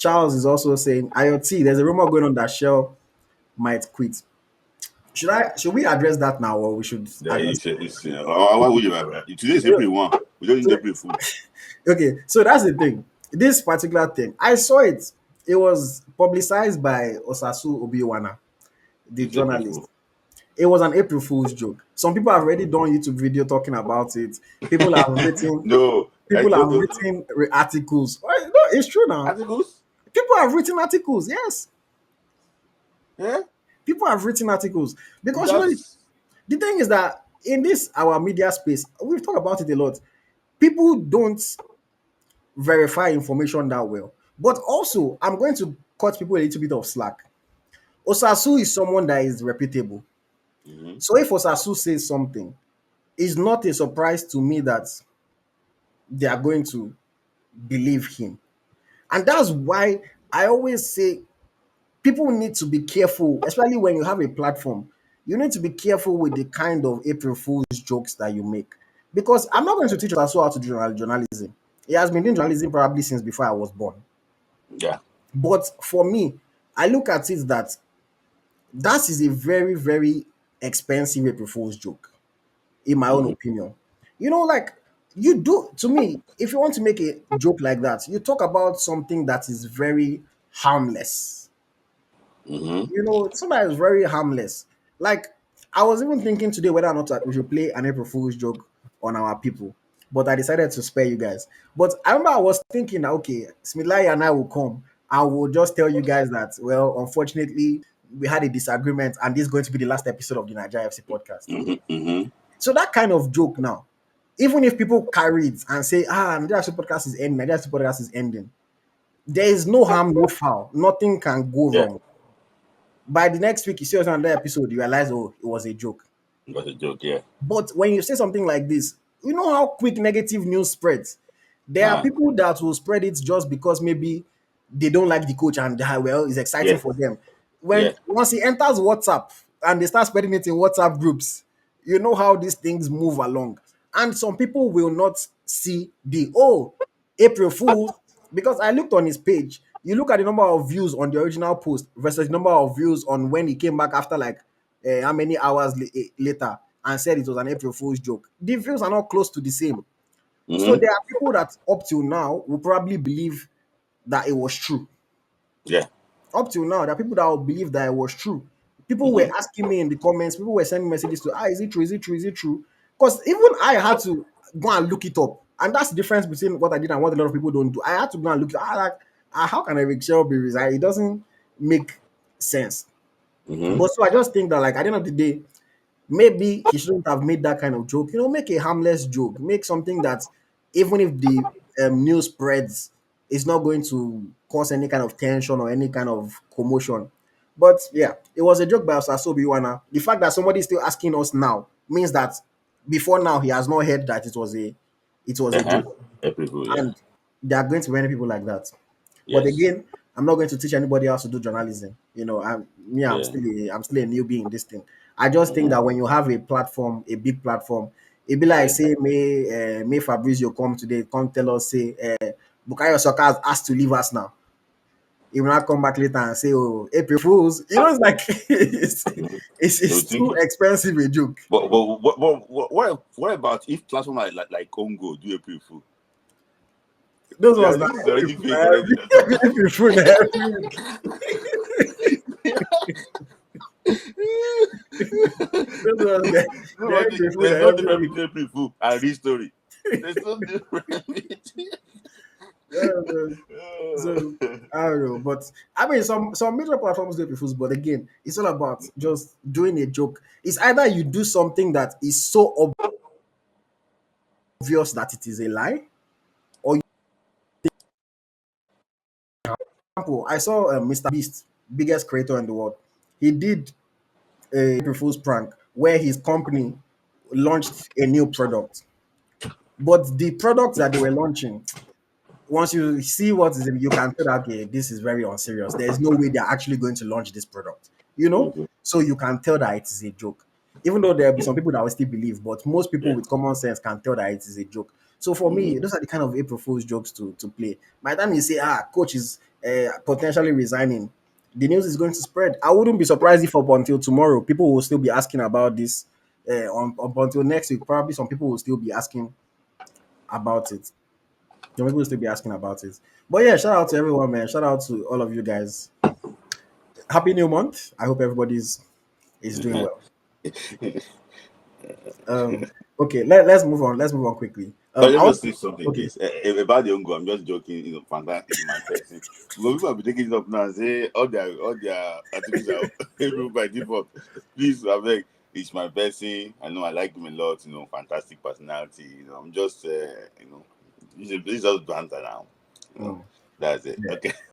Charles is also saying IoT. There's a rumor going on that Shell might quit. Should we address that now, or we should Yeah, address? why would you? Today is April 1. We don't need April Fool. Okay, so that's the thing. This particular thing, I saw it. It was publicized by Osasu Obiwana, the It's April journalist. Fool. It was an April Fool's joke. Some people have already done YouTube video talking about it. People have written No, people have written articles. No, it's true now. articles. People have written articles. Yes, Yeah, people have written articles because that's the thing is that in this our media space, we've talked about it a lot. People don't verify information that well. But also, I'm going to cut people a little bit of slack. Osasu is someone that is reputable. mhm. So if Osasu says something, it's not a surprise to me that they are going to believe him. And that's why I always say people need to be careful, especially when you have a platform. You need to be careful with the kind of April Fool's jokes that you make. Because I'm not going to teach Osasu how to do journalism. He has been doing journalism probably since before I was born. Yeah. But for me, I look at it that that is a very, very expensive April Fool's joke, in my own Mhm. opinion. Like you do to me, if you want to make a joke like that, you talk about something that is very harmless. Mhm. Something that is very harmless. Like I was even thinking today whether or not we should play an April Fool's joke on our people, but I decided to spare you guys. But I remember I was thinking that okay, Smilai and I will come. I will just tell you guys that well, unfortunately, we had a disagreement, and this is going to be the last episode of the Nigeria FC podcast. Mhm. Mhm. So that kind of joke now, even if people carry it and say, Nigeria FC podcast is ending, Nigeria FC podcast is ending, there is no harm, no foul. Nothing can go Yeah, wrong. By the next week, you see us on another episode, you realize, oh, it was a joke. that's a joke. Yeah. But when you say something like this, you know how quick negative news spreads. There are Ah. people that will spread it just because maybe they don't like the coach and well, it's exciting Yeah. for them. Yeah. When once he enters WhatsApp and they start spreading it in WhatsApp groups, you know how these things move along. And some people will not see the April Fool because I looked on his page. You look at the number of views on the original post versus the number of views on when he came back after like how many hours later and said it was an April Fool's joke. The views are not close to the same. So Mhm. there are people that up till now will probably believe that it was true. Yeah. Up till now, there are people that will believe that it was true. People were Mhm. asking me in the comments, people were sending messages to, is it true? Is it true? Is it true? Because even I had to go and look it up. And that's the difference between what I did and what a lot of people don't do. I had to go and look it up. How can Eric Chelle be resigned? It doesn't make sense. Mhm. But so I just think that, like, at the end of the day, maybe he shouldn't have made that kind of joke. Make a harmless joke. Make something that even if the news spreads, it's not going to cause any kind of tension or any kind of commotion. But yeah, it was a joke by Osasobi Wana. The fact that somebody is still asking us now means that before now he has not heard that it was a Uh-huh. joke. April Fool. Yeah. And there are going to be many people like that. But Yes. again, I'm not going to teach anybody else to do journalism. I'm Yeah. still a newbie in this thing. I just think Mhm. that when you have a platform, a big platform, it be like Yeah. say may Fabrizio come today, come tell us say Bukayo Saka has asked to leave us now. He will not come back later and say, "Oh, April Fools." It's like Mhm. They it's would think. too expensive a joke. But what about if platform like Congo do April Fool? Those Yeah, ones this that is already April Fool, fake already. April Fool every week. Those ones that they're April Fool There's no every difference week. between April Fool and real story. There's no difference between. Yeah, so I don't know, but I mean, some major platforms do prefer, but again, it's all about just doing a joke. It's either you do something that is so obvious that it is a lie, or example, I saw Mr. Beast, biggest creator in the world. He did a April Fool's prank where his company launched a new product, but the product that they were launching, once you see what is in, you can tell that okay, this is very unserious. There is no way they're actually going to launch this product. Mhm. So you can tell that it is a joke. Even though there will be some people that will still believe, but most people Yeah. with common sense can tell that it is a joke. So for Mhm. me, those are the kind of April Fool's jokes to play. By the time you say, coach is potentially resigning, the news is going to spread. I wouldn't be surprised if up until tomorrow, people will still be asking about this. Up until next week, probably some people will still be asking about it. Some people will still be asking about it. But yeah, shout out to everyone, man. Shout out to all of you guys. Happy new month. I hope everybody's is doing well. Um, okay, let's move on. Let's move on quickly. But let I me want just say something, okay. please. About the Ungo, I'm just joking. Fantastic, my person. But people have been taking it up now and say all their articles are approved by default. Please, I beg. It's my person. I know I like him a lot. Fantastic personality. I'm just, this is just banter now. Mm, That's it. yeah. Okay.